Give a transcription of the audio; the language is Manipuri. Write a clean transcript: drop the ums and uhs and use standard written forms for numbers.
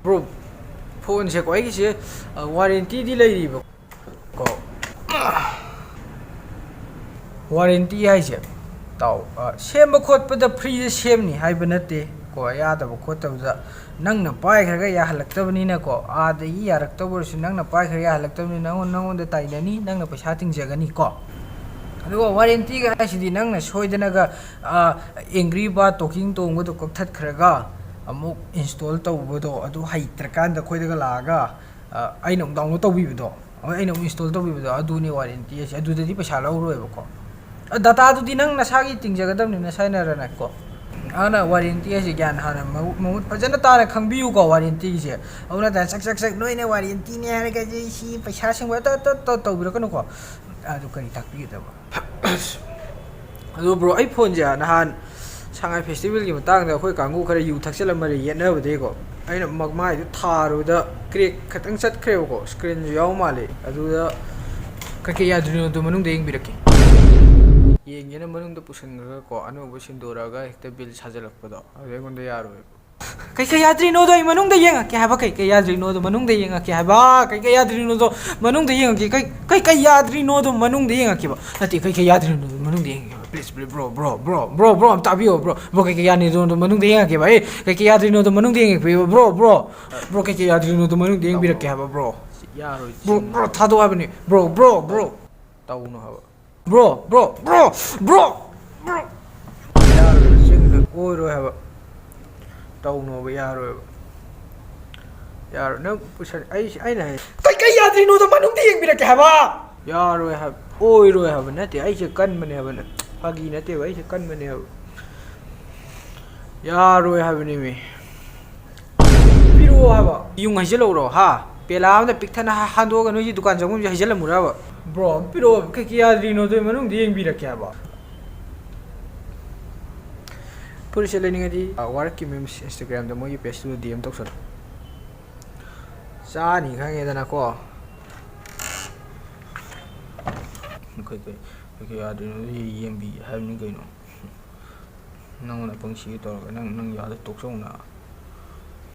bro phone se ko ai se warranty di lai ri ba ko warranty hai se tau sem ba khot pa da free de sem ni hai ba nate ko ya da ba khot ta da nang na pai khar ga ya halak ta bani na ko a da yi ya rak ta bor su nang na pai khar ya halak ta bani nang on da tai na ni nang na paisa ting ja ga ni ko adugo warranty ga si di nang na soi da na ga angry ba talking to ngo to ko that khar ga amuk install to bo do adu hai tra kan da khoi da ga la ga ai nong download to bi do ai nong install to bi do adu ni warranty si adu da di paisa lau roi ba ko data du di nang na sa gi ting ja ga dam ni na sai na ra na ko ana warranty si gyan hana mamut pajana ta na khangbi u ko warranty si auna da sak noi ne warranty ne ha ga ji si paisa sing ba to bi ko no ko adu kari tak bi da ba adu bro iphone ja na han Shanghai festival ki matang da khoi kangu khare yu thaksel amari yena ba de ko aina magma du tharu da crack khatang sat khre ko screen ju yaw male adu da ka ke ya dru do manung de ing birake yeng yena manung da pusan ga ko anu bu sin dora ga ekta bill sajalak pa do ade gon da yaro kai yadri no do manung da yeng ke ha ba kai yadri no do manung da yeng ke ha ba kai yadri no do manung da yeng ke kai yadri no do manung da yeng ke ba nati kai yadri no do manung da yeng please bro I'm tabio bro kai yadri no do manung da yeng ke ba kai yadri no do manung da yeng ke bro kai yadri no do manung da yeng bi ra ke ha ba bro yaro bro tha do ha ba ni bro tau no ha ba bro yaro sing da oi ro ha ba tau no ba yaro na pusan ai na kai yadri no do manung da yeng bi ra ke ha ba yaro ha oi ro ha ba na te ai se kan mane ha ba na pagi na te ai se kan mane ha yaro ha ba ni me piro ha ba yung hai je lo ro ha pela da pik thana han do ga no ji dukan jangum ji hai je la mu ra ba bro piro kai yadri no do manung da yeng bi ra ke ha ba Police learning adi work ki memes Instagram da mo gi page to DM tok sar sa ni khange da na ko kai ya de yem bi ha ni kai no nang na pang si to nang ya da tok song na